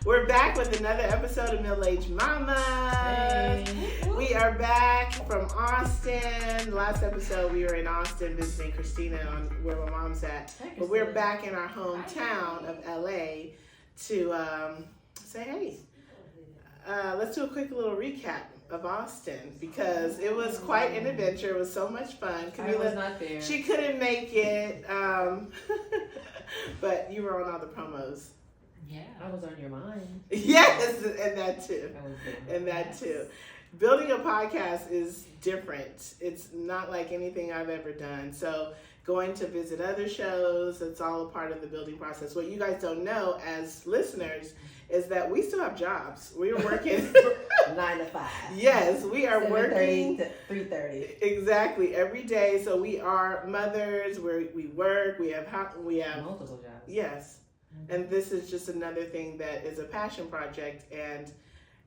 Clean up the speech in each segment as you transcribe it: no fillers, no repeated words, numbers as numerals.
We're back with another episode of Middle-Aged Mamas. Hey. We are back from Austin. Last episode we were in Austin visiting Christina on where my mom's at. But we're back in our hometown of LA to say hey. Let's do a quick little recap of Austin because it was quite an adventure. It was so much fun. I was not there. She couldn't make it, but you were on all the promos. Yeah, I was on your mind. Yes, and that too. That too. Building a podcast is different. It's not like anything I've ever done. So going to visit other shows, it's all a part of the building process. What you guys don't know as listeners is that we still have jobs. We are working 9 to 5. Yes, we are working to 3:30. Exactly every day. So we are mothers. We work. We have multiple jobs. Yes, and this is just another thing that is a passion project. And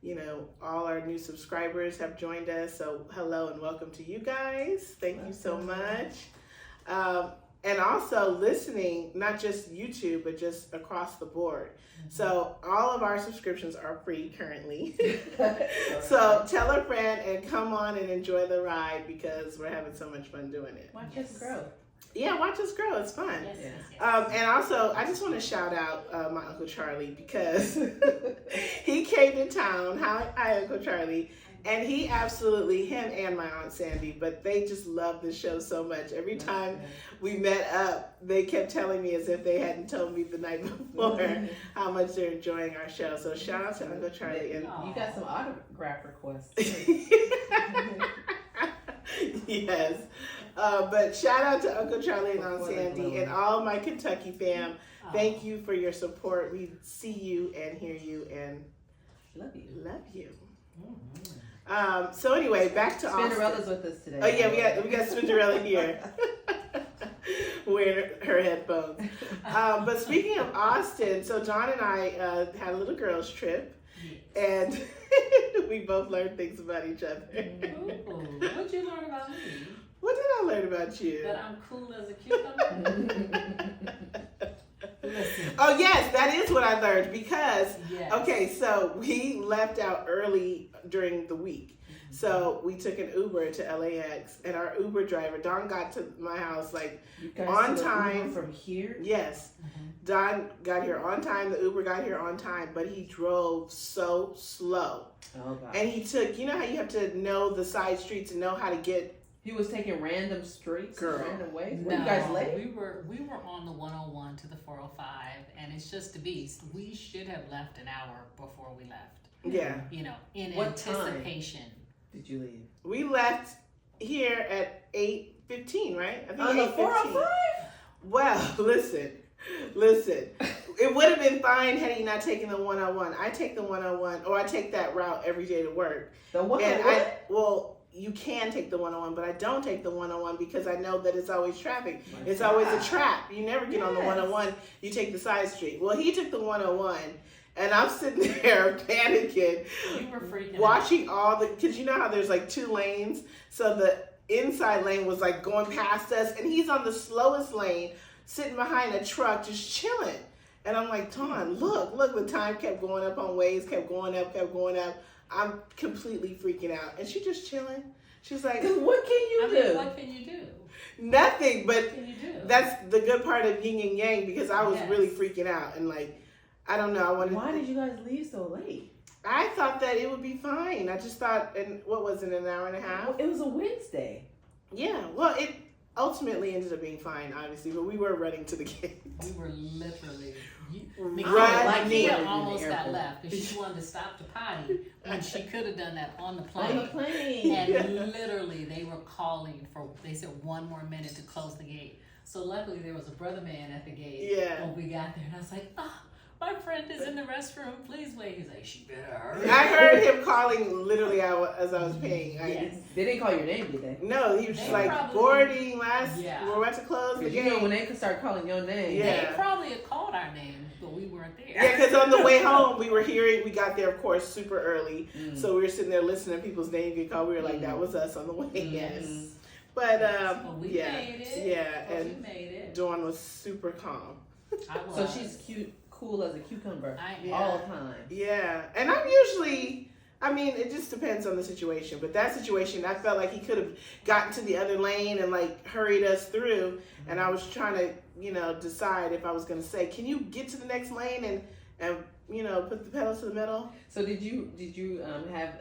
you know, all our new subscribers have joined us. So hello and welcome to you guys. Thank you so much. And also listening, not just YouTube, but just across the board. Mm-hmm. So all of our subscriptions are free currently. So tell a friend and come on and enjoy the ride because we're having so much fun doing it. Watch us grow. Yeah, watch us grow. It's fun. Yes. And also, I just want to shout out my Uncle Charlie because he came to town. Hi, Uncle Charlie. And he absolutely, him and my Aunt Sandy, but they just love the show so much. Every time we met up, they kept telling me as if they hadn't told me the night before how much they're enjoying our show. So shout out to Uncle Charlie. And you got some autograph requests. Yes. But shout out to Uncle Charlie and Aunt Sandy and all my Kentucky fam. Thank you for your support. We see you and hear you and love you. So anyway, back to Austin. Spinderella's with us today. Oh yeah, we got Spinderella here wearing her headphones. But speaking of Austin, so John and I had a little girls trip, and we both learned things about each other. What'd you learn about me? What did I learn about you? That I'm cool as a cucumber. Oh yes, that is what I learned because okay, so we left out early during the week. So we took an Uber to LAX and our Uber driver, Don, got to my house like on time. From here? Yes. Don got here on time, the Uber got here on time, but he drove so slow. Oh God. And he took, you know how you have to know the side streets and know how to get. He was taking random streets, random ways. Were No, you guys late? we were on the 101 to the 405, and it's just a beast. We should have left an hour before we left. Yeah. You know, in what anticipation. Time did you leave? We left here at 8:15, right? I think on the 405? Well, listen. It would have been fine had he not taken the 101. I take the 101, or I take that route every day to work. The 101? You can take the 101, but I don't take the 101 because I know that it's always traffic. It's always a trap. You never get on the 101. You take the side street. Well, he took the 101, and I'm sitting there panicking. You were freaking watching all the, because you know how there's like 2 lanes. So the inside lane was like going past us, and he's on the slowest lane, sitting behind a truck, just chilling. And I'm like, Ton, look, the time kept going up on Waze, kept going up. I'm completely freaking out. And she just chilling. She's like, what can you do? What can you do? Nothing, but what can you do? That's the good part of yin and yang because I was really freaking out. And like, I don't know. Why did you guys leave so late? I thought that it would be fine. I just thought, and what was it, an hour and a half? Well, it was a Wednesday. Yeah, well, it ultimately ended up being fine, obviously, but we were running to the gate. We were literally running. Almost got left because she wanted to stop to potty when she could have done that on the plane. And literally, they were calling for. They said 1 more minute to close the gate. So luckily, there was a brother man at the gate. Yeah. When we got there, and I was like, my friend is in the restroom. Please wait. He's like, she better hurry. I heard him calling literally as I was paying. Yes. They didn't call your name, did they? No, he was just like boarding last. Yeah. We're about to close the gate. You know when they could start calling your name. Yeah. They probably had called our name, but we weren't there. Yeah, because on the way home, we got there, of course, super early. So we were sitting there listening to people's names get called. We were like, that was us on the way. Yes. But, we yeah. made it. Yeah. But and we made it. Dawn was super calm. I was. So she's cute, cool as a cucumber Yeah. all the time. Yeah, and I'm usually, I mean, it just depends on the situation. But that situation, I felt like he could have gotten to the other lane and like hurried us through. And I was trying to, decide if I was going to say, can you get to the next lane and put the pedal to the metal? So did you have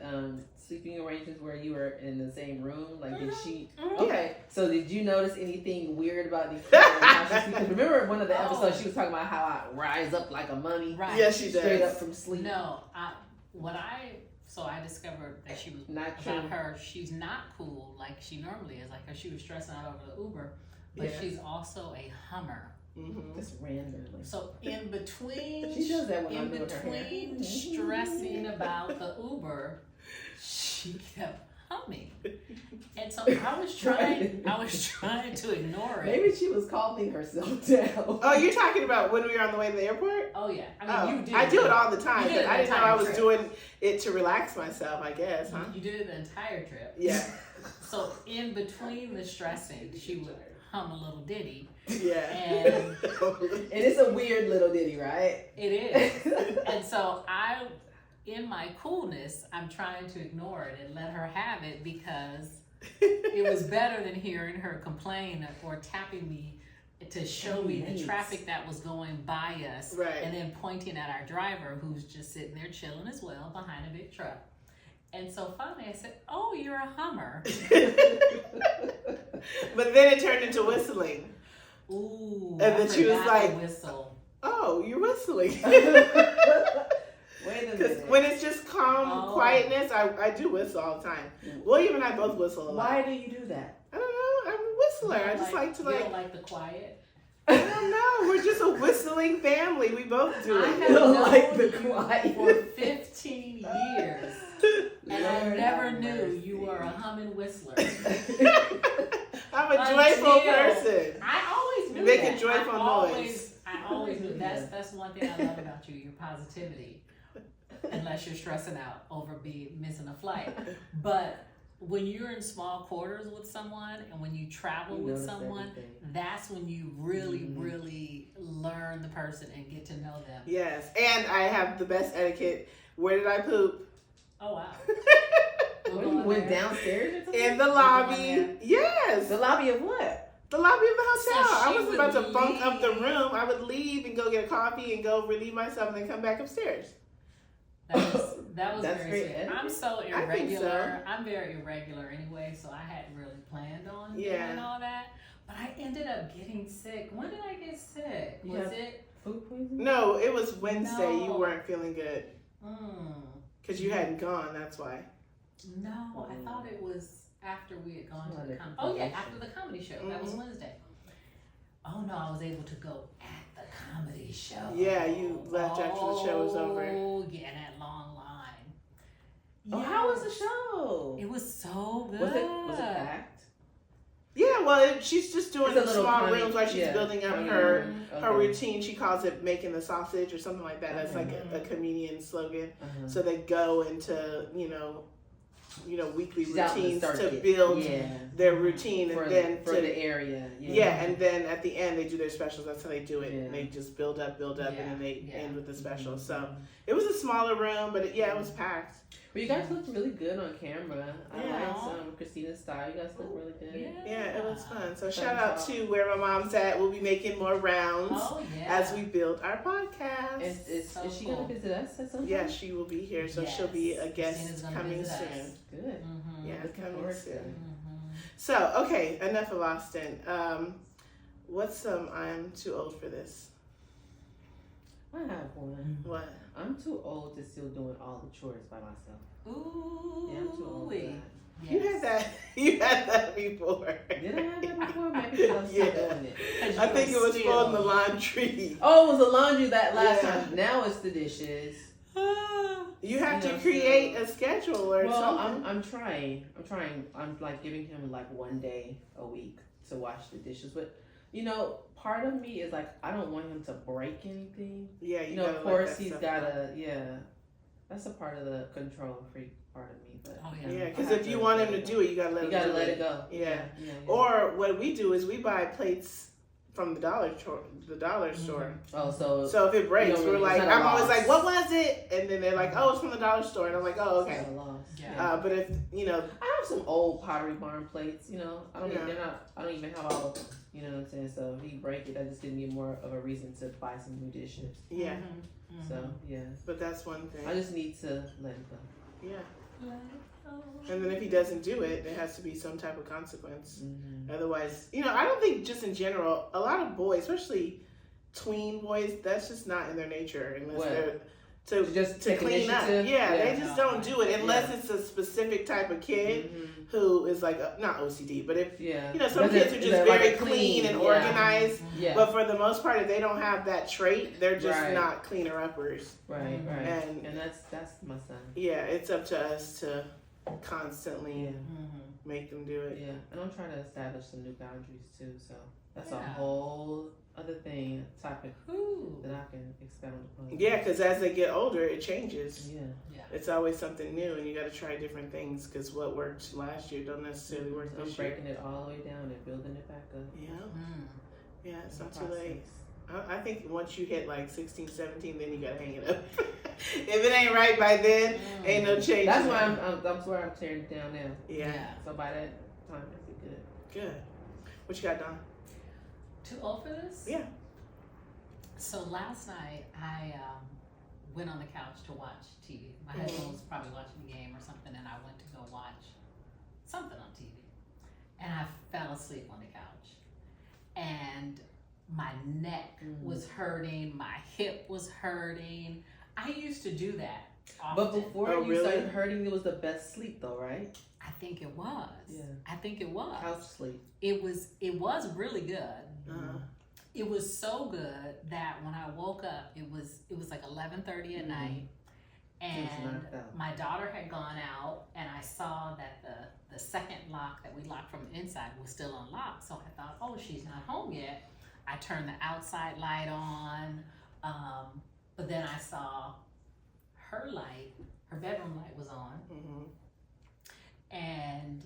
sleeping arrangements where you were in the same room? Like, did she? Okay. So did you notice anything weird about these people? Remember one of the episodes she was talking about how I rise up like a mummy? Right. Yes, she does. Straight up from sleep. No, I discovered that she was Not about true. her. She's not cool like she normally is. Like she was stressing out over the Uber, but Yeah. she's also a Hummer. Mm-hmm. Just randomly. So in between, She does that when I'm doing her hair. stressing about the Uber, she kept humming, and so I was trying to ignore it. Maybe she was calming herself down. Oh, you're talking about when we were on the way to the airport? Oh yeah, You do it all the time, You did but it I the didn't know I was entire doing it to relax myself, I guess, huh? You did it the entire trip. Yeah. So in between the stressing, she would hum a little ditty. Yeah. And it's a weird little ditty, right? it is. And so in my coolness, I'm trying to ignore it and let her have it because it was better than hearing her complain or tapping me to show me the traffic that was going by us. Right. And then pointing at our driver who's just sitting there chilling as well behind a big truck. And so finally I said, "Oh, you're a Hummer." But then it turned into whistling. Ooh. And then she was like, "Whistle." "Oh, you're whistling." Wait a Because minute. when it's just calm quietness, I do whistle all the time. William and I both whistle a lot. Why do you do that? I don't know. I'm a whistler. I just like to You don't like the quiet? I don't know. We're just a whistling family. We both do I it. have don't known like the you quiet. for 15 years. And I Lord never have knew mercy. you were a humming whistler. I'm a joyful person. I always knew Make that. a joyful noise. I always knew that's one thing I love about you, your positivity. Unless you're stressing out over missing a flight. But when you're in small quarters with someone and when you travel with someone, that's when you really, really learn the person and get to know them. Yes. And I have the best etiquette. Where did I poop? Oh, wow. You went downstairs or something? In the lobby. Yes. The lobby of what? The lobby of the hotel. So I she wasn't about to would bunk up the leave. room. I would leave and go get a coffee and go relieve myself and then come back upstairs. That was That's very great sweet. etiquette. I'm so think irregular. I'm very irregular anyway, so I hadn't really planned on doing all that. But I ended up getting sick. When did I get sick? Was it? Food poisoning? No, it was Wednesday. You No. weren't feeling good because you hadn't gone. That's why. No, I thought it was after we had gone to the Like comedy. a Oh yeah, convention. after the comedy show. That was Wednesday. Oh no, I was able to go at the comedy show. Yeah, you left after the show was over. Oh yeah, that long line. Oh, how was the show? It was so good. Was it packed? Yeah, well, she's just doing It's a the little small funny, rooms while she's yeah. building up Mhm. her Okay. routine. She calls it making the sausage or something like that. That's like a comedian slogan. So they go into weekly She's out in the routines to circuit. build Yeah. their routine, For, and then for the area. yeah, and then at the end they do their specials. That's how they do it. Yeah. They just build up, and then they Yeah. end with the special. So it was a smaller room, but it was packed. But you guys looked really good on camera. I Yeah. liked Christina's style. You guys look really good. Yeah, it was fun. So Fun shout out talk. to Where My Mom's At. We'll be making more rounds Oh yeah. as we build our podcast. Is So she cool. going to visit us at some point? Yeah, she will be here, so she'll be a Christina's guest gonna coming visit us. soon. Good. Mm-hmm. Yeah, Looking coming forward to soon. it. So, okay, enough of Austin. What's some I'm too old for this? I have one. What? I'm too old to still doing all the chores by myself. Ooh. Yeah, I'm too old for that. Yes. You had that before. Did I have that before? Maybe because I'm still doing it. I think it was folding the laundry. Oh, it was the laundry that last Yeah. time. Now it's the dishes. You have You to know, create a schedule or Well, something. I'm trying. I'm like giving him like one day a week to wash the dishes. But part of me is like I don't want him to break anything. Yeah, You you know, gotta of let course that he's stuff gotta. Yeah, that's a part of the control freak part of me. But Oh, go. Yeah, I because have if you want him to do it, you gotta let you him gotta do let it. it go. Yeah. Yeah. Or what we do is we buy plates from the dollar store. Oh, so if it breaks, we're like, I'm always like, what was it? And then they're like, oh, it's from the dollar store, and I'm like, oh, okay. Yeah. But if I have some old Pottery Barn plates. I don't even have all of them. You know what I'm saying? So if you break it, that just gives me more of a reason to buy some new dishes. Yeah. So yeah. But that's one thing. I just need to let it go. Yeah. And then if he doesn't do it, there has to be some type of consequence. Otherwise, I don't think just in general, a lot of boys, especially tween boys, that's just not in their nature unless they're to clean up. Yeah, they just don't do it unless it's a specific type of kid who is like not OCD, but if some kids are just very clean and organized. Yeah. But for the most part, if they don't have that trait, they're just not cleaner uppers. Right. And that's my son. Yeah, it's up to us to constantly make them do it. Yeah, and I'm trying to establish some new boundaries too. So that's a whole other topic that I can expound upon. Yeah, because as they get older, it changes. Yeah. It's always something new, and you got to try different things because what worked last year don't necessarily work this year. I'm breaking it all the way down and building it back up. Yeah, it's not too late. I think once you hit like 16, 17, then you got to hang it up. If it ain't right by then, ain't no change. That's why I'm tearing it down now. Yeah. So by that time, it'll be good. Good. What you got, Dawn? Too old for this? Yeah. So last night I went on the couch to watch TV. My husband was probably watching a game or something, and I went to go watch something on TV. And I fell asleep on the couch. And my neck was hurting, my hip was hurting. I used to do that often. But before you started hurting, it was the best sleep though, right? I think it was. Yeah. I think it was. Couch sleep. It was really good. It was so good that when I woke up, it was like 11:30 at night, and my daughter had gone out, and I saw that the second lock that we locked from the inside was still unlocked. So I thought, oh, she's not home yet. I turned the outside light on, but then I saw her bedroom light was on, and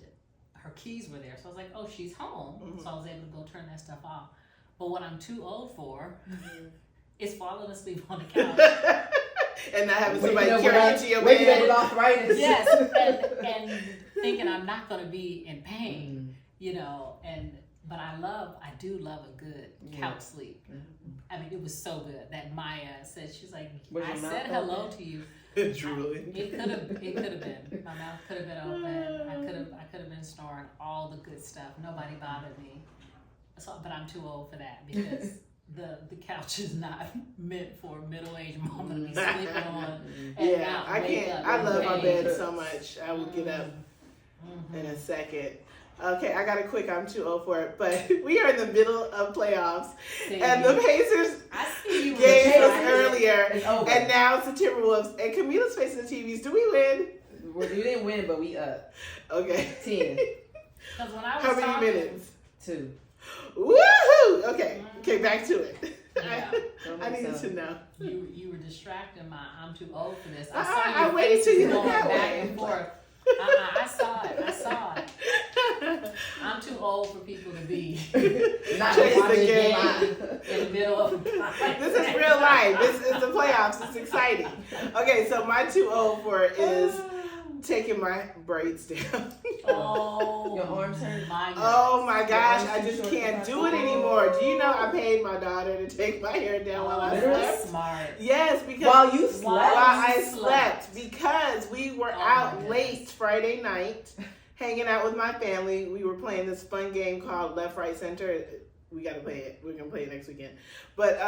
her keys were there. So I was like, oh, she's home. So I was able to go turn that stuff off. But what I'm too old for is falling asleep on the couch. And not having somebody carry you to your bed. Arthritis. Yes, and thinking I'm not going to be in pain, but I do love a good couch sleep. I mean, it was so good that Maya said, she's like, I said hello to you. Drooling. It could have been. My mouth could have been open. I could have been snoring all the good stuff. Nobody bothered me. So, but I'm too old for that because the couch is not meant for a middle-aged mama to be sleeping on. And I can't. I love my bed so much. I will get up in a second. Okay, I got a quick. I'm too old for it, but we are in the middle of playoffs, and the Pacers game was earlier, and now it's the Timberwolves. And Camila's facing the TVs. Do we win? We didn't win, but we up. Okay. 10. How many minutes? 2. Woohoo! Okay, back to it. Yeah. I needed to know. You were distracting I'm too old for this. I waited till you looked that way. And forth. I saw it. I'm too old for people to be not watching the game in the middle of This is real life. This is the playoffs. It's exciting. Okay, so my too old for it is taking my braids down. Oh, your arms hurt. Oh my gosh, I just can't do it anymore. Do you know I paid my daughter to take my hair down while I slept? Smart. Yes, because while I slept because we were out late Friday night, hanging out with my family. We were playing this fun game called Left, Right, Center. We got to play it. We're gonna play it next weekend. But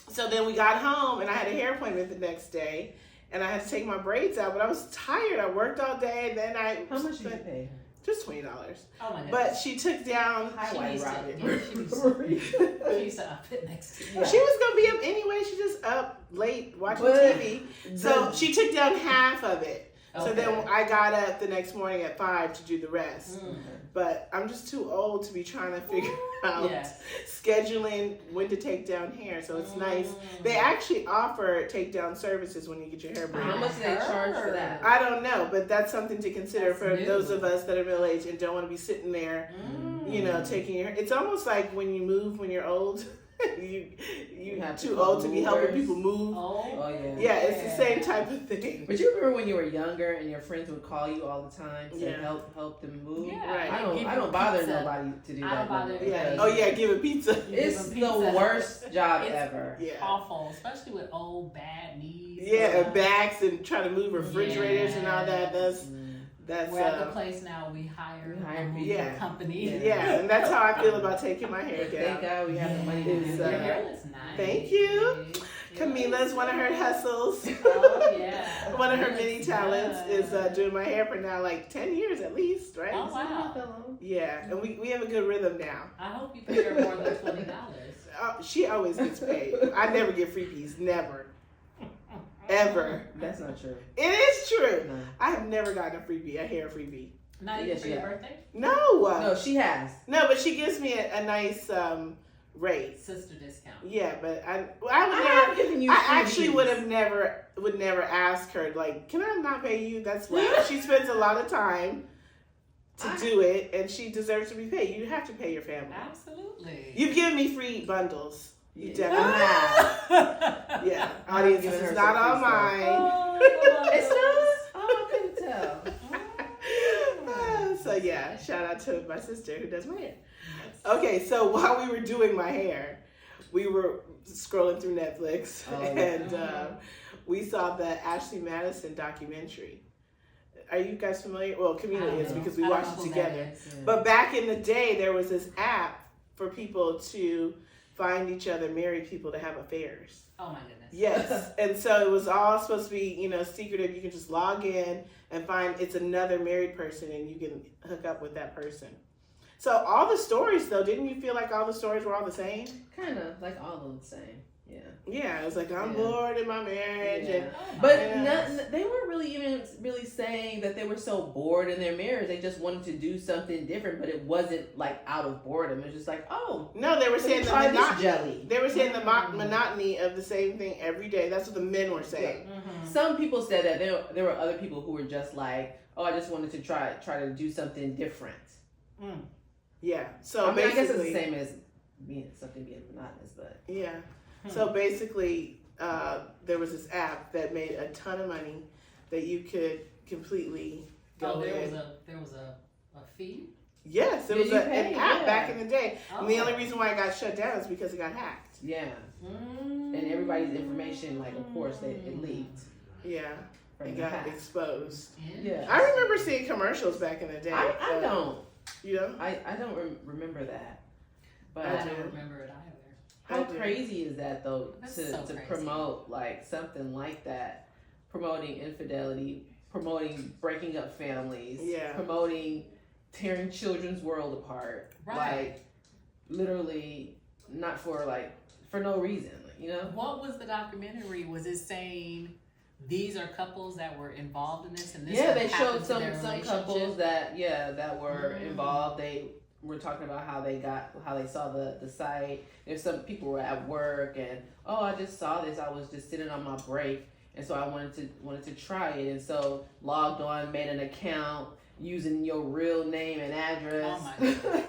so then we got home, and I had a hair appointment the next day. And I had to take my braids out, but I was tired. I worked all day, and then How much did you pay? Just $20. Oh my goodness. But she took down. She used to up it next to you. Well, she was gonna be up anyway. She just up late watching TV. So she took down half of it. So then I got up the next morning at 5 to do the rest. But I'm just too old to be trying to figure out scheduling when to take down hair. So it's nice. They actually offer takedown services when you get your hair braided. How much do they charge for that? I don't know, but that's something to consider for those of us that are middle aged and don't want to be sitting there, you know, taking your hair. It's almost like when you move when you're old. You're too old to be helping people move. Yeah, it's the same type of thing. But you remember when you were younger and your friends would call you all the time to help them move? Yeah, right. I don't bother nobody to do that. Oh yeah, give a pizza. It's the worst job ever. It's awful, especially with old bad knees. Yeah, and backs and trying to move refrigerators and all that. That's we're at the place now we hire a company. Yeah, and that's how I feel about taking my hair down. Thank God we have the money to do Your hair looks nice. Thank you. Camila's one of her hustles. Oh yeah. One of her many talents is doing my hair for now like 10 years at least, right? Oh wow. Yeah, and we have a good rhythm now. I hope you pay her more than $20. She always gets paid. I never get freebies, never. Ever. That's not true. It is true. No. I have never gotten a freebie, a hair freebie. Not even for your birthday? No. No, she has. No, but she gives me a nice rate. Sister discount. Yeah, but I have given you. I actually would never ask her like, can I not pay you? That's why she spends a lot of time to do it, and she deserves to be paid. You have to pay your family. Absolutely. You've given me free bundles. You definitely have. Yeah, audience, this is not all mine. It's not. Oh, I couldn't tell. So yeah, shout out to my sister who does my hair. Okay, so while we were doing my hair, we were scrolling through Netflix and we saw the Ashley Madison documentary. Are you guys familiar? Well, Camila is because we watched it together. But back in the day, there was this app for people to find each other, married people to have affairs. Oh my goodness. Yes. And so it was all supposed to be, you know, secretive. You can just log in and find it's another married person and you can hook up with that person. So all the stories though, didn't you feel like all the stories were all the same? Kind of, like all of them the same. Yeah. Yeah, it was like I'm bored in my marriage, and but they weren't really saying that they were so bored in their marriage. They just wanted to do something different, but it wasn't like out of boredom. It was just like, no, they were saying the monotony. They were saying the monotony of the same thing every day. That's what the men were saying. Yeah. Mm-hmm. Some people said that there were other people who were just like, I just wanted to try to do something different. Yeah. So I guess it's the same as being monotonous, but yeah. So basically, there was this app that made a ton of money that you could completely go in. There was a fee? Yes, it was an app back in the day. And the only reason why it got shut down is because it got hacked. Yeah. And everybody's information, like, of course, it leaked. Yeah. It got exposed. Yeah. I remember seeing commercials back in the day. I don't. You know? I don't remember that. But I don't remember it either. How crazy is that though? To crazy. Promote like something like that, promoting infidelity, promoting breaking up families, promoting tearing children's world apart, like literally not for no reason, you know. What was the documentary? Was it saying these are couples that were involved in this and this? They showed some couples that were involved. They were talking about how they saw the site. There's some people were at work and I just saw this. I was just sitting on my break and so I wanted to try it and so logged on, made an account using your real name and address. Oh my God.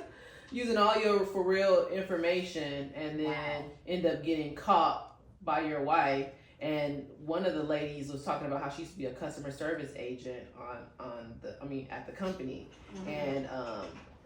Using all your for real information and then end up getting caught by your wife. And one of the ladies was talking about how she used to be a customer service agent at the company, and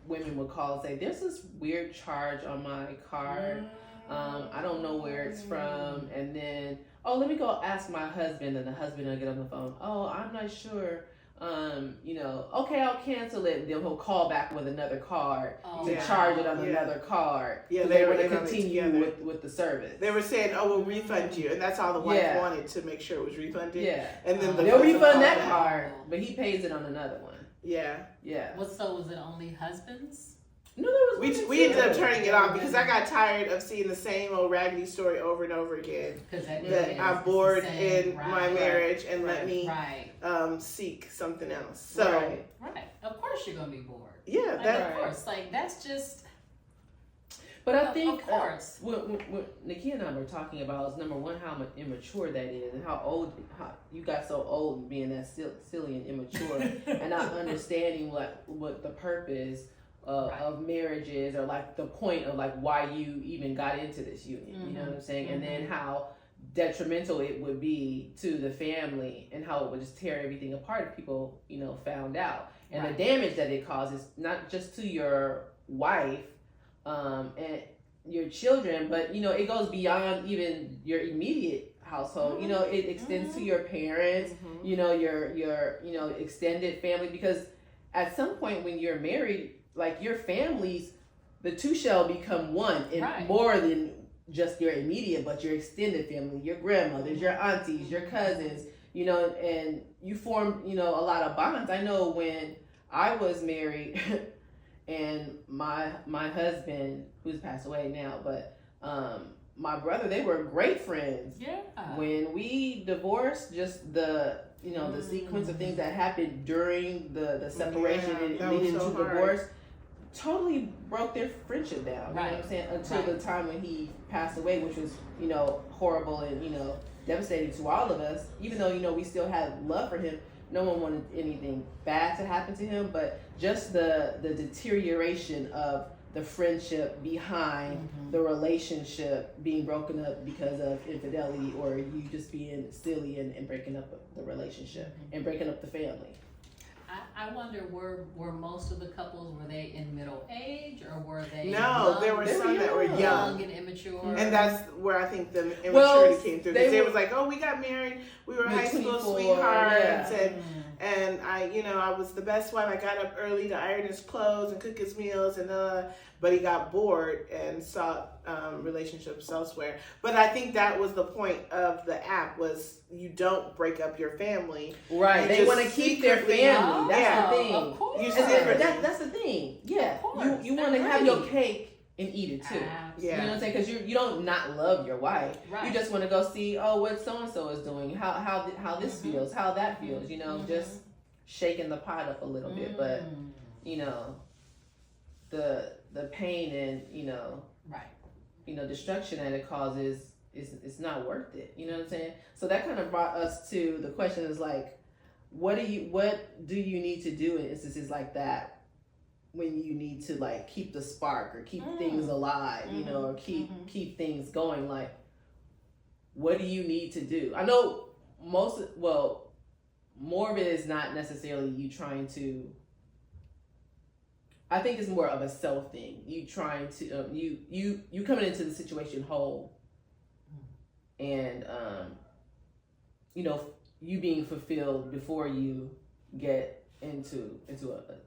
women would call and say, "There's this weird charge on my card. I don't know where it's from." And then, let me go ask my husband, and the husband will get on the phone. I'm not sure. Okay, I'll cancel it. And then he'll call back with another card to charge it on another card. Yeah, they were to continue with the service. They were saying, we'll refund you. And that's all the wife wanted, to make sure it was refunded. Yeah. And then they'll refund that card, but he pays it on another one. Yeah. Yeah. So was it only husbands? No, there was we ended up turning it off because I got tired of seeing the same old raggedy story over and over again. That I'm bored in my marriage and let me seek something else. So right, of course you're gonna be bored. Yeah, of course. Like that's just. But I think of course, what Nikki and I were talking about is number one, how immature that is, and how you got so old being that silly and immature, and not understanding what the purpose of marriage is, or like the point of like why you even got into this union. Mm-hmm. You know what I'm saying? Mm-hmm. And then how detrimental it would be to the family, and how it would just tear everything apart if people found out, and the damage that it causes, not just to your wife. And your children, but it goes beyond even your immediate household. Mm-hmm. It extends to your parents, mm-hmm. Your extended family, because at some point when you're married, like your families, the two shall become one, and more than just your immediate, but your extended family, your grandmothers, your aunties, your cousins, and you form, a lot of bonds. I know when I was married. And my husband, who's passed away now, but my brother, they were great friends. Yeah. When we divorced, just the the sequence of things that happened during the separation and leading to divorce, totally broke their friendship down. Right. You know what I'm saying? Until the time when he passed away, which was horrible and devastating to all of us. Even though we still had love for him. No one wanted anything bad to happen to him, but just the deterioration of the friendship behind mm-hmm. the relationship being broken up because of infidelity, or you just being silly and breaking up the relationship mm-hmm. and breaking up the family. I wonder, were most of the couples, were they in middle age, or were they young? There were some that were young and immature. And that's where I think the immaturity came through. Because they was like, we got married, we were high school sweethearts, and I was the best wife. I got up early to iron his clothes and cook his meals, but he got bored and sought relationships elsewhere. But I think that was the point of the app, was you don't break up your family. Right. They want to keep their family. That's the thing. Of course. That's the thing. Yeah. You want to have your cake and eat it too. Yeah. You know what I'm saying? Because you don't not love your wife. Right. You just want to go see, what so-and-so is doing, how this mm-hmm. feels, how that feels, mm-hmm. just shaking the pot up a little bit. But, the pain and, destruction that it causes is not worth it. You know what I'm saying? So that kind of brought us to the question is like, what do you need to do in instances like that, when you need to like keep the spark or keep things alive, mm-hmm. Or keep things going? Like, what do you need to do? I know more of it is not necessarily you trying to. I think it's more of a self thing. You trying to you coming into the situation whole, and you being fulfilled before you get into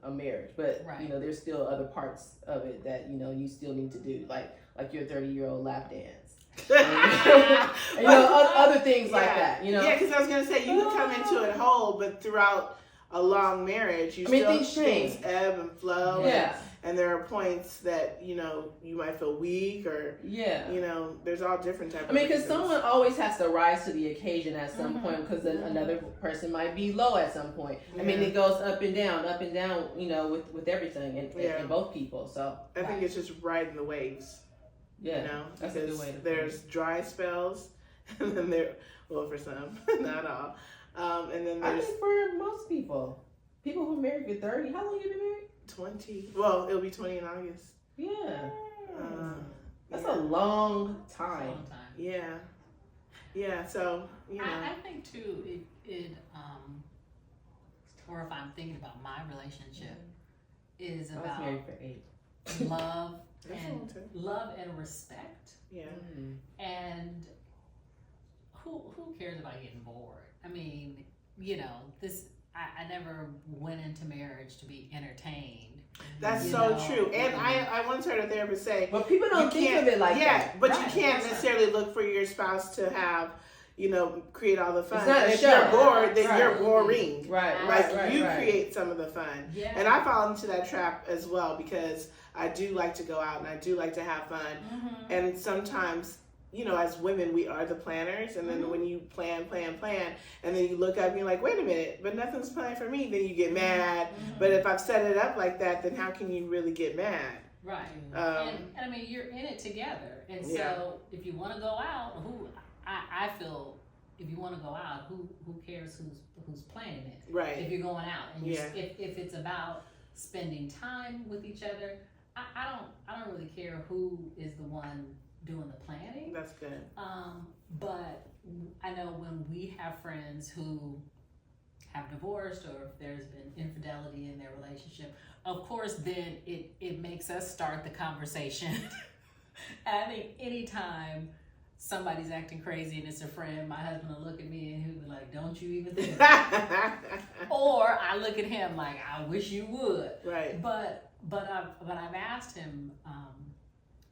a marriage. But there's still other parts of it that you still need to do, like your 30-year-old lap dance. and other things like that. Yeah, because I was gonna say you can come into it whole, but throughout a long marriage, things ebb and flow. Yeah. And there are points that, you might feel weak, or, there's all different types of because someone always has to rise to the occasion at some mm-hmm. point, because then mm-hmm. another person might be low at some point. Yeah. It goes up and down, with everything and both people. So I think it's just riding the waves. Yeah. That's a good way to there's dry spells, and then for some, not all. And then there's, I think for most people who married at 30, how long you been married? 20. Well, it'll be 20 in August. Yeah. That's a long time. Yeah. Yeah. So I think too. It or if I'm thinking about my relationship, is about I was married for 8. love and respect. Yeah. Mm-hmm. And who cares about getting bored? I never went into marriage to be entertained. That's so true. And I once heard a therapist say, but people don't think of it like that. Yeah, but you can't necessarily look for your spouse to have, create all the fun. It's not and a if show. you're bored, then Right. you're boring. Right. Like you right. create some of the fun. Yeah. And I fall into that trap as well because I do like to go out and I do like to have fun. Mm-hmm. And sometimes, as women, we are the planners. And then Mm-hmm. when you plan, and then you look up and you're like, wait a minute, but nothing's planned for me. Then you get mad. Mm-hmm. But if I've set it up like that, then how can you really get mad? Right. Um, and I mean, you're in it together. And Yeah. so if you want to go out, I feel if you want to go out, who cares who's planning it? Right. If you're going out and Yeah. if it's about spending time with each other, I don't really care who is the one doing the planning. That's good. But I know when we have friends who have divorced or if there's been infidelity in their relationship, of course, then it makes us start the conversation. And I think anytime somebody's acting crazy and it's a friend, my husband will look at me and he'll be like, don't you even think about it. Or I look at him like, I wish you would. Right. But I've asked him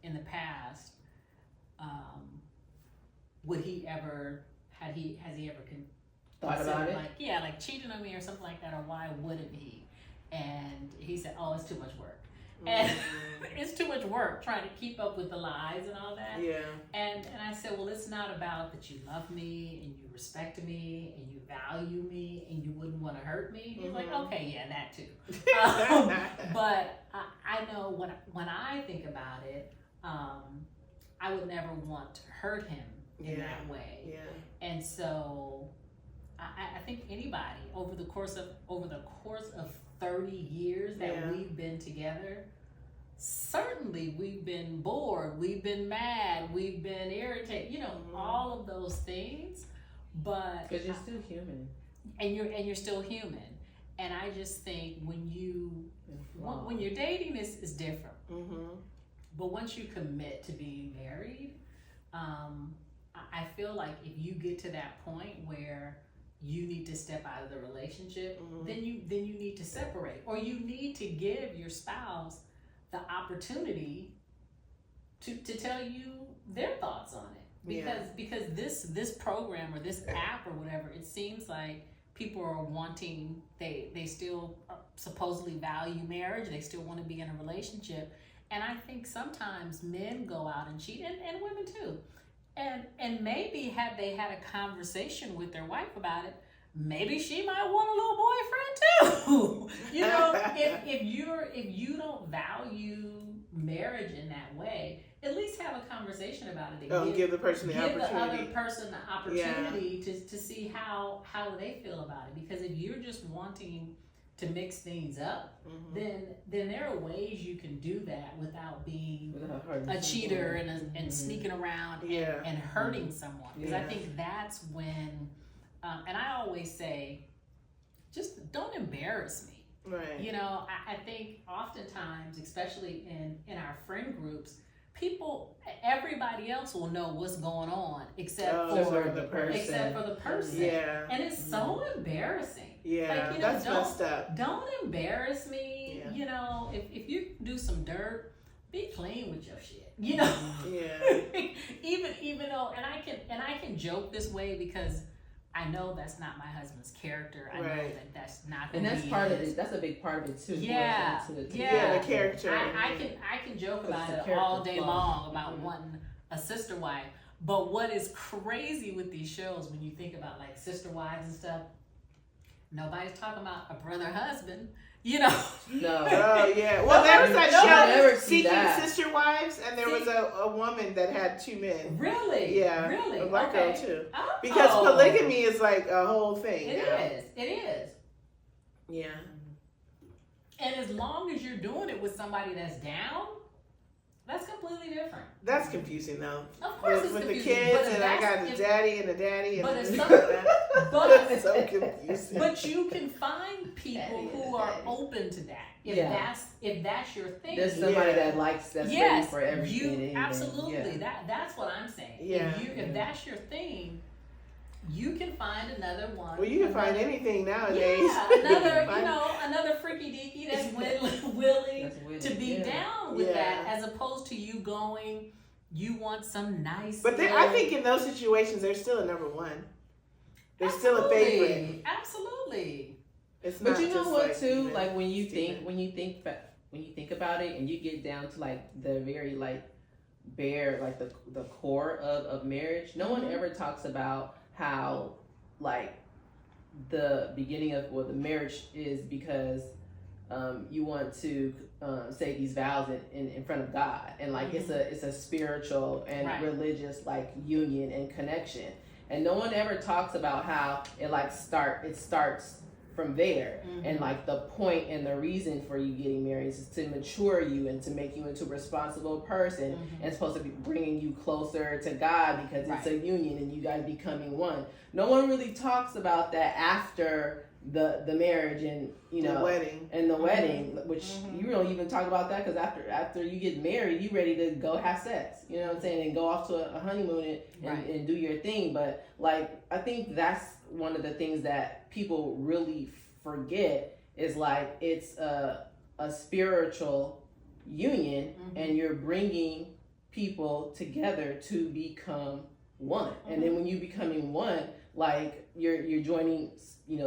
in the past, has he ever Thought about it? like cheating on me or something like that, or why wouldn't he? And he said, oh, it's too much work. And it's too much work trying to keep up with the lies and all that. Yeah. And I said, well, it's not about that you love me and you respect me and you value me and you wouldn't want to hurt me. He's like, okay, yeah, that too. But I know when I think about it, I would never want to hurt him in that way. Yeah. And so I think anybody over the course of 30 years that we've been together, certainly we've been bored, we've been mad, we've been irritated, all of those things. But because you're still human, and you're still human. And I just think when you're dating is different. Mm-hmm. But once you commit to being married, I feel like if you get to that point where you need to step out of the relationship, then you need to separate, or you need to give your spouse the opportunity to tell you their thoughts on it. Because this program or this app or whatever, it seems like people are wanting, they still supposedly value marriage, they still want to be in a relationship. And I think sometimes men go out and cheat, and women too. And maybe had they had a conversation with their wife about it, maybe she might want a little boyfriend too. If you don't value marriage in that way, at least have a conversation about it. Give the person the opportunity. Give the other person the opportunity to see how they feel about it. Because if you're just wanting to mix things up, then there are ways you can do that without being a cheater and sneaking around and hurting someone. Because I think that's when, and I always say, just don't embarrass me. Right. I think oftentimes, especially in our friend groups, everybody else will know what's going on except for the person. Yeah. And it's so embarrassing. Yeah, that's messed up. Don't embarrass me. If you do some dirt, be clean with your shit. Yeah. even though, and I can joke this way because I know that's not my husband's character. I know that's not. And that's part of it. That's a big part of it too. Yeah, the character. I can joke about it all day long about wanting a sister wife. But what is crazy with these shows when you think about like sister wives and stuff? Nobody's talking about a brother husband, No. Oh yeah. Well, there was that show Seeking that. Sister Wives, and there was a woman that had two men. Really? Yeah. Really? A black girl too. Oh. Because polygamy is like a whole thing. It is. Yeah. And as long as you're doing it with somebody that's down, that's completely different. That's confusing though. Of course it's with confusing. the kids, and I got the daddy and the daddy. And But it's that's so confusing. But you can find people who are open to that. If that's your thing. There's somebody that likes that's ready for everything. Absolutely. That's what I'm saying. Yeah. If that's your thing, you can find another one. Well, you can find anything nowadays. Yeah, another freaky deaky that's willing to be down with that, as opposed to you going you want some nice. But I think in those situations, there's still a number one. There's still a favorite. Absolutely. But you know what too? Like when you think about it, and you get down to like the very like bare, like the core of marriage. No one ever talks about how like the beginning of the marriage is because you want to say these vows in front of God, and like it's a spiritual and religious like union and connection, and no one ever talks about how it starts from there, and like the point and the reason for you getting married is to mature you and to make you into a responsible person, and it's supposed to be bringing you closer to God because it's a union and you guys becoming one. No one really talks about that after the marriage and the wedding, which you don't even talk about that, because after you get married, you ready to go have sex, you know what I'm saying, and go off to a honeymoon and do your thing. But like I think that's one of the things that people really forget is like it's a spiritual union, and you're bringing people together to become one. And then when you becoming one, like you're joining,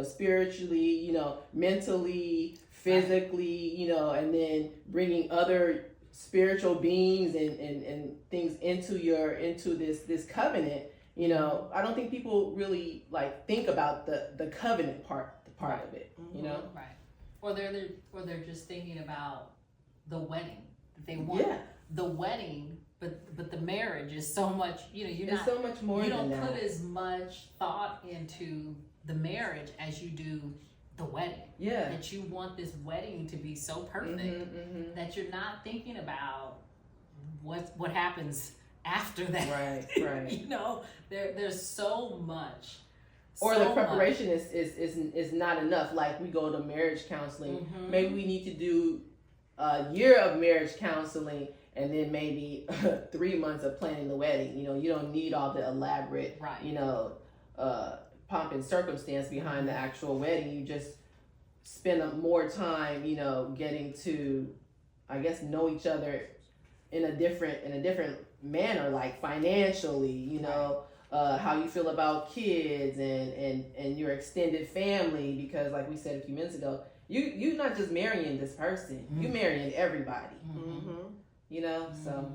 spiritually, mentally, physically, and then bringing other spiritual beings and things into this covenant. I don't think people really like think about the covenant part of it. Right. Or they're just thinking about the wedding that they want. Yeah. The wedding, but the marriage is so much. It's so much more. You don't put as much thought into the marriage as you do the wedding. Yeah. That you want this wedding to be so perfect that you're not thinking about what happens after that. Right. There's so much. Or the preparation is not enough. Like we go to marriage counseling. Maybe we need to do a year of marriage counseling and then maybe 3 months of planning the wedding. You don't need all the elaborate, pomp and circumstance behind the actual wedding. You just spend more time, getting to, I guess, know each other in a different manner, like financially, how you feel about kids and your extended family, because like we said a few minutes ago, you're not just marrying this person, you're marrying everybody. So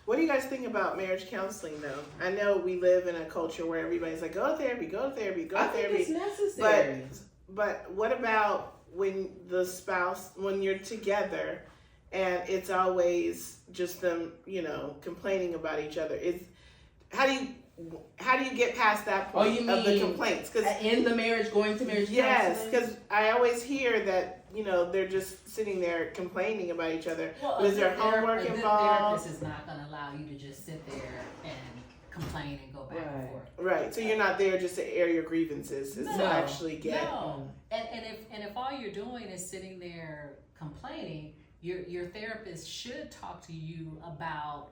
what do you guys think about marriage counseling though? I know we live in a culture where everybody's like, go to therapy, go to therapy, go to therapy. I think it's necessary. But what about when when you're together and it's always just them, complaining about each other? How do you get past that point of the complaints? Because in the marriage, going to marriage counseling? Yes, because I always hear that, they're just sitting there complaining about each other. Well, is there homework involved? Therapist is not going to allow you to just sit there and complain and go back and forth. Right. So you're not there just to air your grievances. It's to actually get. No. And if all you're doing is sitting there complaining, your therapist should talk to you about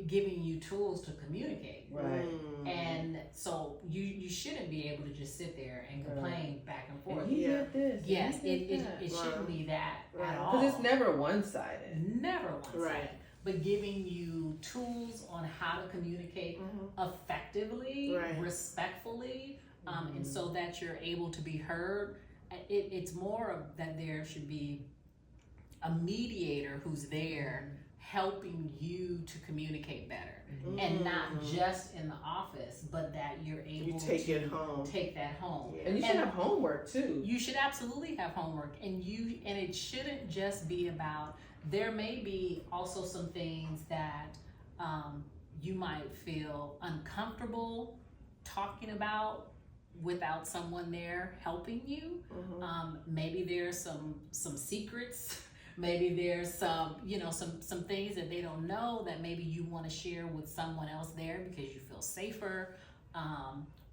giving you tools to communicate. Right. And so you shouldn't be able to just sit there and complain back and forth. He did this. Yes, it shouldn't be that at all. Because it's never one-sided. Never one-sided. Right. But giving you tools on how to communicate effectively, respectfully, and so that you're able to be heard. It's more of that there should be a mediator who's there helping you to communicate better, and not just in the office, but that you're able to take that home. Yeah. And you should have homework too. You should absolutely have homework, and it shouldn't just be about. There may be also some things that you might feel uncomfortable talking about without someone there helping you. Maybe there's some secrets. Maybe there's some things that they don't know that maybe you want to share with someone else there because you feel safer,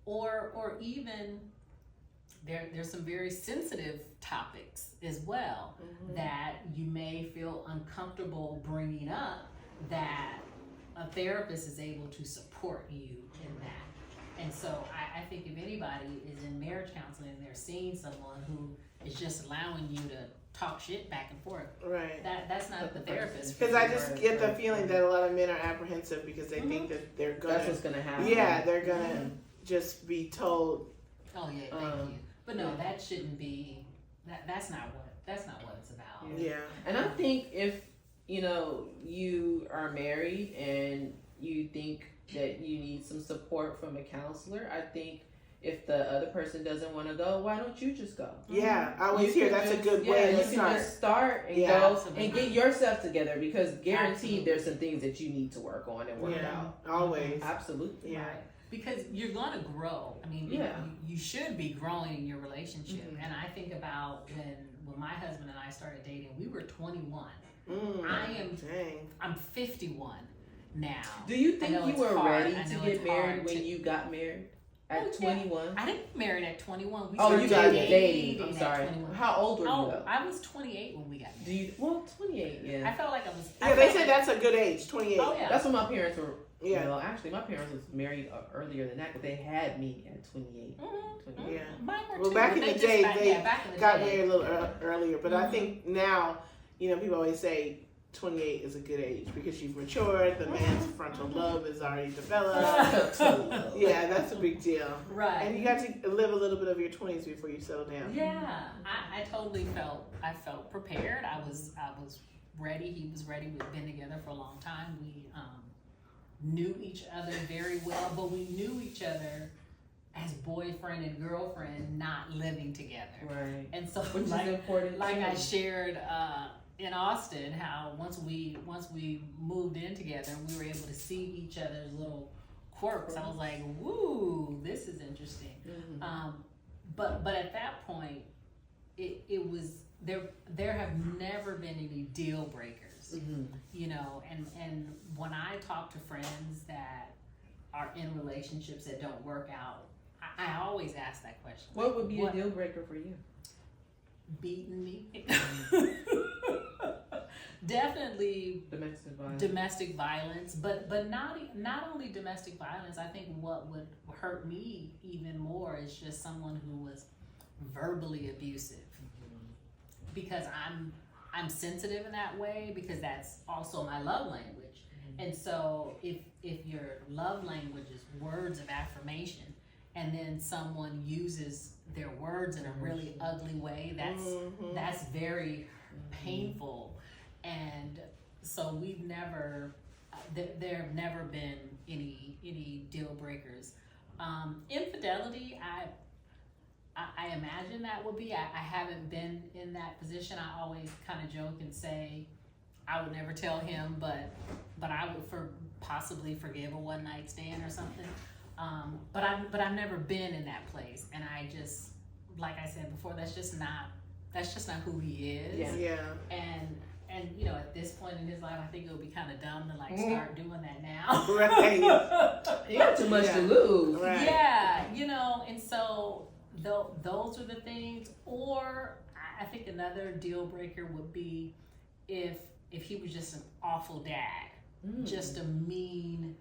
or even there's some very sensitive topics as well that you may feel uncomfortable bringing up, that a therapist is able to support you in that. And so I think if anybody is in marriage counseling and they're seeing someone who is just allowing you to talk shit back and forth. Right. That's not the therapist. Because I just get the feeling that a lot of men are apprehensive because they think that they're gonna. That's what's gonna happen. Yeah, they're gonna just be told. Oh yeah, thank you. But no, that shouldn't be. That's not what it's about. Yeah. And I think if you are married and you think that you need some support from a counselor, I think if the other person doesn't want to go, why don't you just go? Yeah, I always hear that's a good way to start. You can just start and go absolutely. and get yourself together because guaranteed there's some things that you need to work on and work out. Always. Absolutely. Yeah. Right. Because you're gonna grow. I mean, you should be growing in your relationship. Mm-hmm. And I think about when my husband and I started dating, we were 21. I'm 51 now. Do you think you were ready to get married when to... you got married? At 21? I didn't get married at 21. You got dating. I'm sorry. How old were you though? I was 28 when we got married. 28, yeah. I felt like I was... Yeah, they said that's a good age, 28. Oh, yeah. That's when my parents were... Yeah. Actually, my parents was married earlier than that, but they had me at 28. Mm-hmm. Yeah. Mine were well, too. back in the day, they got married a little earlier. But I think now, people always say 28 is a good age because you've matured, the man's frontal lobe is already developed. Yeah, that's a big deal. Right. And you got to live a little bit of your 20s before you settle down. Yeah, I totally felt prepared. I was ready. He was ready. We'd been together for a long time. We knew each other very well, but we knew each other as boyfriend and girlfriend, not living together. Right. And so, which is important. Like I shared in Austin, how once we moved in together, we were able to see each other's little quirks. I was like, "Woo, this is interesting." Mm-hmm. But at that point, it was there have never been any deal breakers. Mm-hmm. And when I talk to friends that are in relationships that don't work out, I always ask that question. What would be a deal breaker for you? Beating me. Definitely domestic violence, but not only domestic violence. I think what would hurt me even more is just someone who was verbally abusive, because I'm sensitive in that way, because that's also my love language. And so if your love language is words of affirmation, and then someone uses their words in a really ugly way, that's very painful. And so we've never there have never been any deal breakers. Infidelity, I imagine that would be. I haven't been in that position. I always kind of joke and say I would never tell him, but I would possibly forgive a one night stand or something. But I've never been in that place, and I just, like I said before, that's just not who he is. Yeah. And at this point in his life, I think it would be kind of dumb to start doing that now. Right. You got too much to lose. Right. Yeah, and so those are the things. Or I think another deal breaker would be if he was just an awful dad, just a mean,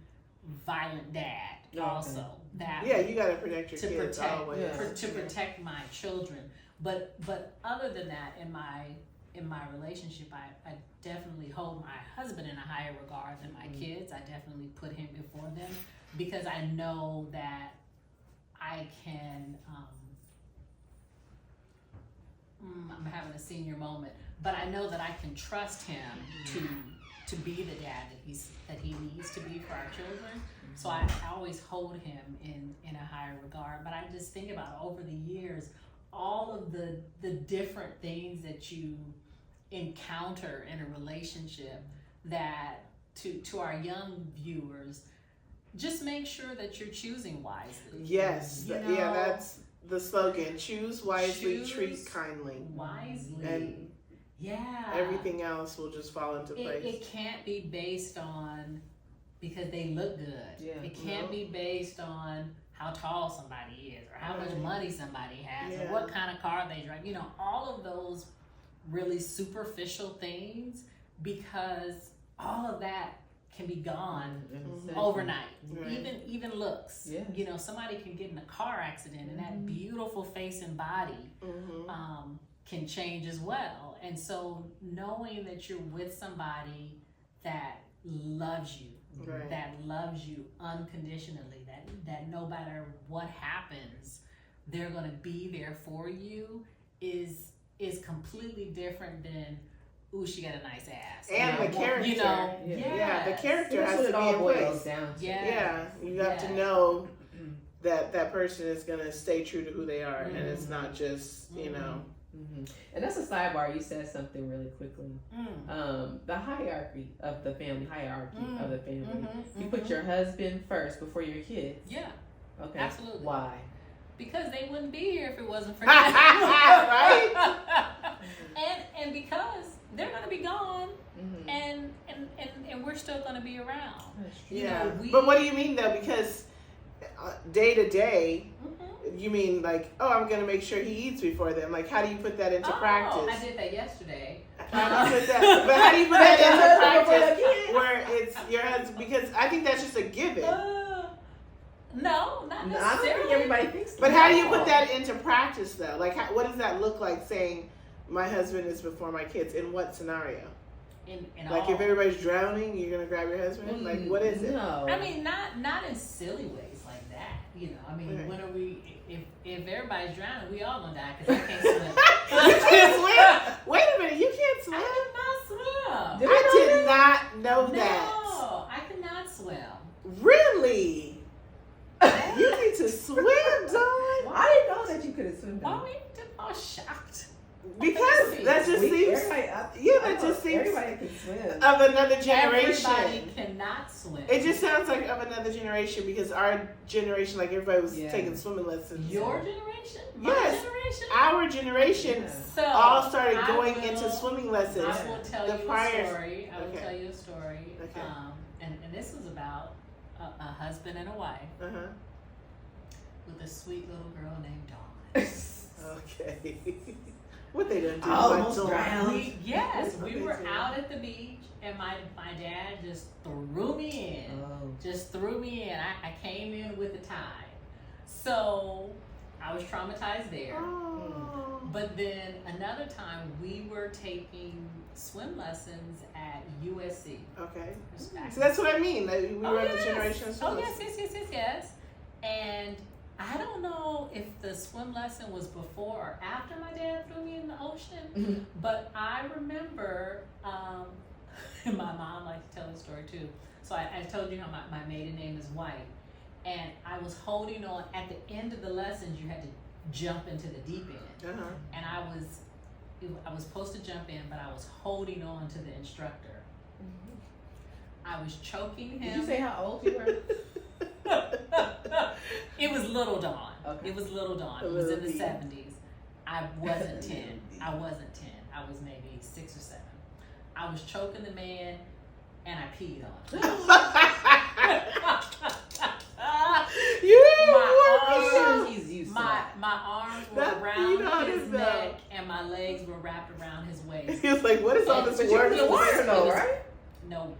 violent dad. Okay. Also, that you got to protect your kids always. To protect my children. But other than that, in my relationship, I definitely hold my husband in a higher regard than my kids. I definitely put him before them, because I know that I can. I'm having a senior moment, but I know that I can trust him to be the dad that he needs to be for our children. So I always hold him in a higher regard. But I just think about over the years, all of the different things that you encounter in a relationship, that to our young viewers, just make sure that you're choosing wisely. Yes. That's the slogan. Choose wisely, treat kindly. Wisely. And everything else will just fall into place. It can't be based on because they look good. Yeah. It can't be based on how tall somebody is, or how much money somebody has, or what kind of car they drive. All of those really superficial things, because all of that can be gone overnight. Right. Even looks. Somebody can get in a car accident, and that beautiful face and body can change as well. And so knowing that you're with somebody that loves you, Right. that loves you unconditionally, that no matter what happens, they're gonna be there for you is completely different than, ooh, she got a nice ass. And the character. You know, Yeah, the character That's has what to it be all in boils place. down to. Yeah, you have to know that person is going to stay true to who they are, and it's not just, you know. Mm-hmm. And that's a sidebar. You said something really quickly. The hierarchy of the family. You put your husband first before your kids. Yeah. Okay. Absolutely. Why? Because they wouldn't be here if it wasn't for them. Right? and because they're gonna be gone, and we're still gonna be around. Yeah. But what do you mean though? Because day to day, you mean like, oh, I'm gonna make sure he eats before them. Like, how do you put that into practice? I did that yesterday. How do you put that? But how do you put that into practice where it's your husband? Because I think that's just a given. No, not necessarily. I don't think everybody thinks that. But how do you put that into practice though? Like, what does that look like? Saying my husband is before my kids. In what scenario? In like all. If everybody's drowning, you're gonna grab your husband. Like, what is it? No. I mean, not in silly ways like that. You know, I mean, when are we? If everybody's drowning, we all gonna die because I can't swim. You can't swim. Wait a minute, you can't swim. I cannot swim. I did not know that. No, I cannot swim. Really? You need to swim, Dawn. I didn't know that you couldn't swim. Why were you all shocked? Because that just seems. That just seems everybody can swim. Of another generation. Everybody cannot swim. It just sounds like of another generation because our generation, like everybody was taking swimming lessons. Your generation? Yes. Generation? Our generation all started going into swimming lessons. I will tell you a story. I will tell you a story. Okay. And this was about a husband and a wife with a sweet little girl named Dawn. Okay. What they done do? Almost drowned. We were out at the beach, and my dad just threw me in. Just threw me in. I came in with the tide. So I was traumatized there. But then another time we were taking swim lessons at USC. Okay. So that's what I mean. Like, we were the generation of swim lessons. Yes. And I don't know if the swim lesson was before or after my dad threw me in the ocean, but I remember, my mom likes to tell the story too. So I told you how my maiden name is White, and I was holding on. At the end of the lessons, you had to jump into the deep end, and I was supposed to jump in, but I was holding on to the instructor. I was choking him. Did you say how old you were? It was little Dawn. Okay. It was little Dawn. It was in the 70s. I wasn't 10. I was maybe 6 or 7. I was choking the man, and I peed on him. My arms were around his neck, and my legs were wrapped around his waist. He was like, "What is all this work?" You were in the water though, right? No,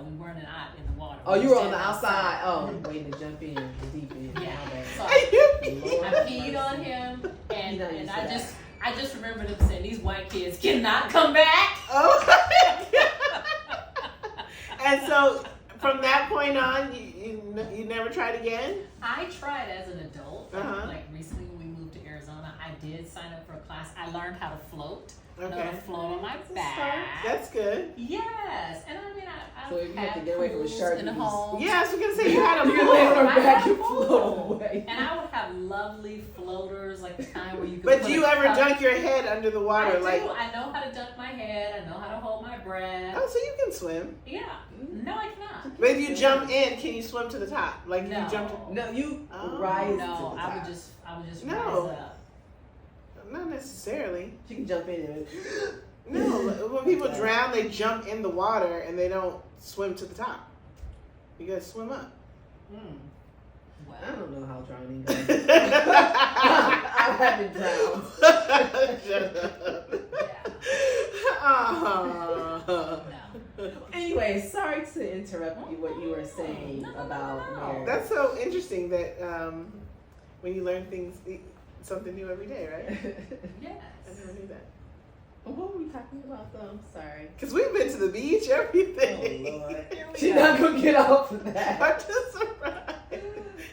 we weren't out in the water. Oh, you were on the outside. Oh, waiting to jump in the deep end. Yeah. So I peed on him, and I just remember them saying, "These white kids cannot come back." Oh. And so, from that point on, you never tried again? I tried as an adult. Uh-huh. Like recently when we moved to Arizona, I did sign up for a class. I learned how to float. Okay. Know how to float on my back. That's good. Yes, and I mean I So if you have to get away from a shark in the home. Yeah, I was gonna say you had a You lay on pool. her back and float away. And I would have lovely floaters, like the kind where you could. But put do you a ever cup. dunk your head under the water? I do. I know how to dunk my head. I know how to hold my breath. Oh, so you can swim. Yeah. No, I cannot. But if you jump in, can you swim to the top? Like No. you jump to... No, you Oh. rise to the No, top. I would just No. rise up. Not necessarily. You can jump in and... No, when people drown, they jump in the water and they don't swim to the top. You gotta swim up. Well, I don't know how drowning goes. I haven't drowned. Shut up. no. Anyway, sorry to interrupt you. What you were saying about marriage. That's so interesting that when you learn things. something new every day, right? Yes. I never knew that. What were we talking about though? I'm sorry. Because we've been to the beach, everything. Oh Lord. She's not gonna get off of that. I'm just surprised.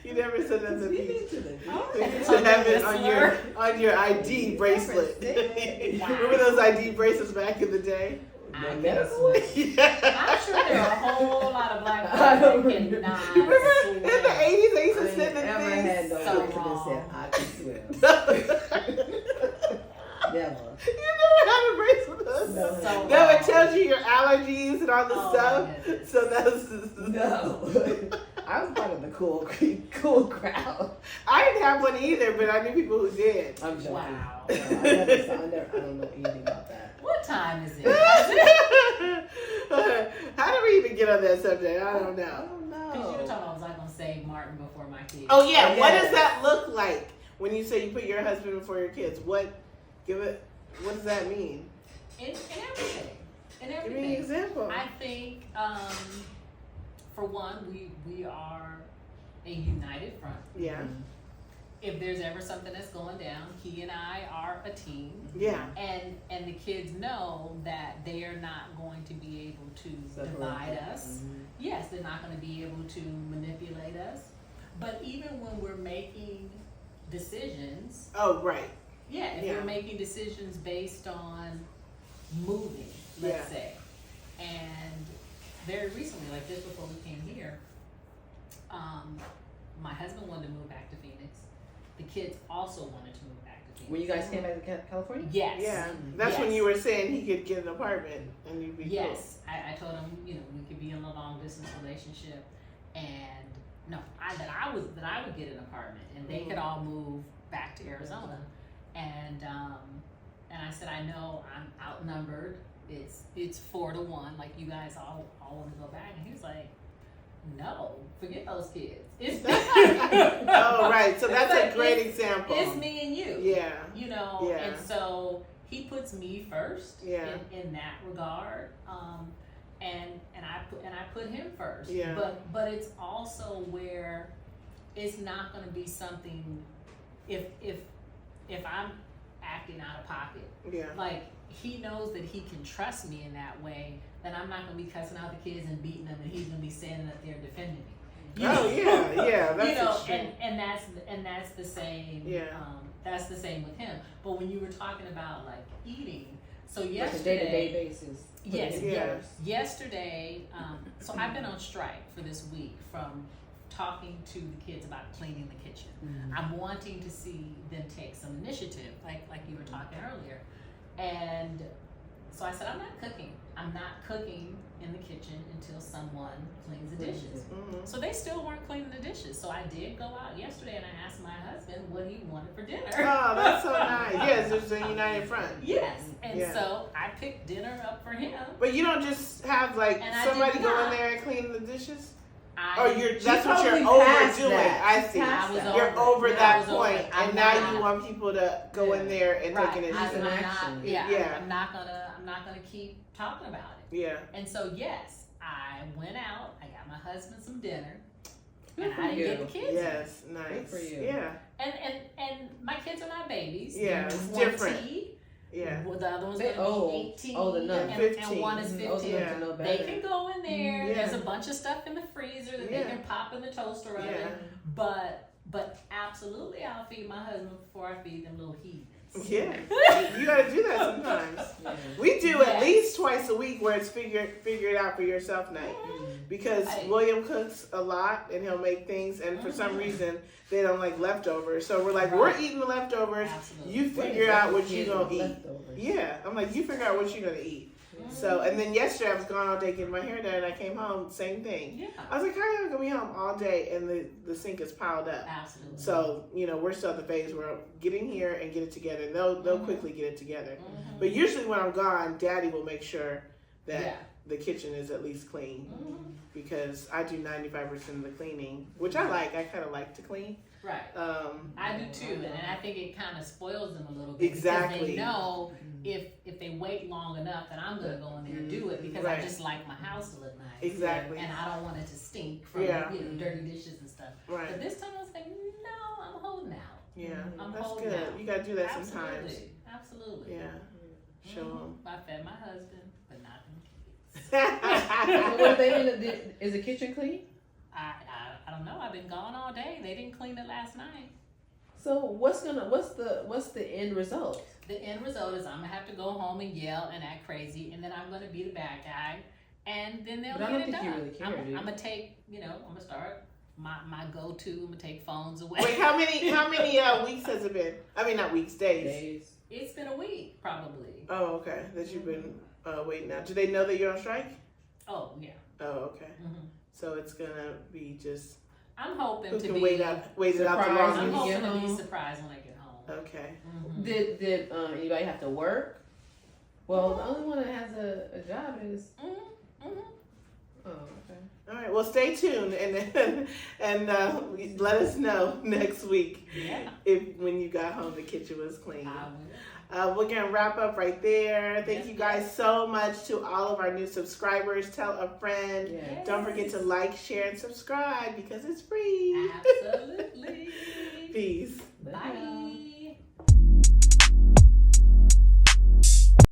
You never said that to the beach. Oh, You should have it on your ID bracelet. Wow. Remember those ID bracelets back in the day? The medical one? Yeah. I'm sure there are a whole lot of black I don't people that cannot You remember in swear. the 80s they used I to ain't send the ever things? had no So person that wrong. said I can swim. Never. You never had a bracelet? No. So That would wrong. tell you your allergies and all the Oh, stuff. my goodness. So that's No. I was part of the cool crowd. I didn't have one either, but I knew people who did. I'm joking. Wow. No, I don't know anything about that. What time is it? How did we even get on that subject? I don't know. I don't know. Because you were talking about was I going to save Martin before my kids. Oh yeah, Oh, what yeah. does that look like when you say you put your husband before your kids? What does that mean? In everything. In Give me an everything. example. I think, for one, we are a united front. Yeah. If there's ever something that's going down, he and I are a team. Yeah. And the kids know that they are not going to be able to Separate divide them. us. Mhm. Yes, they're not going to be able to manipulate us. But even when we're making decisions, Oh right. yeah, if Yeah. we're making decisions based on moving, let's Yeah. say, and very recently, like just before we came here, my husband wanted to move back to Phoenix. The kids also wanted to move back to Phoenix. When you guys came back to California? Yes. Yeah. That's when Yes. you were saying he could get an apartment and you'd be Yes, I told him, we could be in a long distance relationship, and no, that I would get an apartment, and they could all move back to Arizona, and I said, I know I'm outnumbered. It's 4-1. Like you guys all want to go back, and he was like, no, forget those kids. It's cool. Oh right. So that's It's a great example. It's me and you. Yeah. Yeah. And so he puts me first. Yeah. In that regard, and I put him first. Yeah. But it's also where it's not going to be something if I'm acting out of pocket. Yeah. Like he knows that he can trust me in that way. Then I'm not going to be cussing out the kids and beating them, and he's going to be standing up there defending me. You Oh know? yeah. That's extreme. and that's the same. Yeah. That's the same with him. But when you were talking about like eating, so Like a yesterday, day-to-day basis. yes, Yeah. yesterday. So I've been on strike for this week from talking to the kids about cleaning the kitchen. Mhm. I'm wanting to see them take some initiative, like you were talking earlier, and so I said I'm not cooking. I'm not cooking in the kitchen until someone cleans the dishes. Mhm. So they still weren't cleaning the dishes. So I did go out yesterday and I asked my husband what he wanted for dinner. Oh, that's so nice. Yes, there's a united front. Yes. And Yeah. so I picked dinner up for him. But you don't just have like And I somebody did go in not. there and clean the dishes? I, Or that's what you're totally past overdoing. that. I She's see. past was that. You're over Yeah, I that was over point, it. I'm and now not. you want people to go in there and right. take an It's an I'm initiative. action. not, yeah, Yeah. I'm not gonna keep talking about it. Yeah. And so yes, I went out, I got my husband some dinner, Good and for I didn't you. get the kids. Yes. Nice. Good for you. Yeah. And my kids are not babies. Yeah, There's it's one different. T, Yeah. well, the other one's They gonna be old. 18, Old enough. and 15. one is 15. Old enough Yeah. to know They better. can go in there. Yeah. There's a bunch of stuff in the freezer that they Yeah. can pop in the toaster oven. Yeah. But absolutely, I'll feed my husband before I feed them little heathens. Yeah. You gotta do that sometimes. Yeah. We do at Yes. least twice a week where it's figure it out for yourself night. Because Right. William cooks a lot and he'll make things, and for some reason they don't like leftovers. So we're like, Right. we're eating the leftovers. Absolutely. You figure out what you gonna eat. Leftovers. Yeah, I'm like, you figure out what you're gonna eat. Mhm. So, and then yesterday I was gone all day getting my hair done, and I came home, same thing. Yeah, I was like, how are you gonna be home all day and the sink is piled up? absolutely. So, we're still at the phase where getting here and get it together. And they'll Mhm. quickly get it together. Mhm. But usually when I'm gone, Daddy will make sure that Yeah. the kitchen is at least clean. Mhm. Because I do 95% of the cleaning, which I like. I kind of like to clean. Right. I do too, and I think it kind of spoils them a little bit. Exactly. Because they know if they wait long enough, that I'm gonna go in there and do it because Right. I just like my house to look nice. Exactly. And I don't want it to stink from Yeah. dirty dishes and stuff. Right. But this time I was like, no, I'm holding out. Yeah, I'm that's holding good. out. You gotta do that Absolutely. sometimes. Absolutely. Yeah, show them. I fed my husband, but not them kids. So what they is the kitchen clean? I don't know. I've been gone all day. They didn't clean it last night. So what's the end result? The end result is I'm gonna have to go home and yell and act crazy, and then I'm gonna be the bad guy, and then they'll But I get don't it think you done. really care, do you? I'm gonna take, I'm gonna start my go-to. I'm gonna take phones away. Wait, how many weeks has it been? I mean, not weeks, days. It's been a week, probably. Oh, okay. That you've been waiting now. Do they know that you're on strike? Oh yeah. Oh, okay. Mm-hmm. So it's gonna be just I'm hoping who to can be. wait it out the surprised long I'm when you hoping get to be home? surprised when I get home. Okay. Mm-hmm. Did anybody have to work? Well, the only one that has a job is. Mm-hmm. Mm-hmm. Oh, okay. All right. Well, stay tuned and let us know next week Yeah. if when you got home the kitchen was clean. I will. We're going to wrap up right there. Thank Yes, you guys so much to all of our new subscribers. Tell a friend. Yeah. Don't forget to like, share, and subscribe because it's free. Absolutely. Peace. Bye.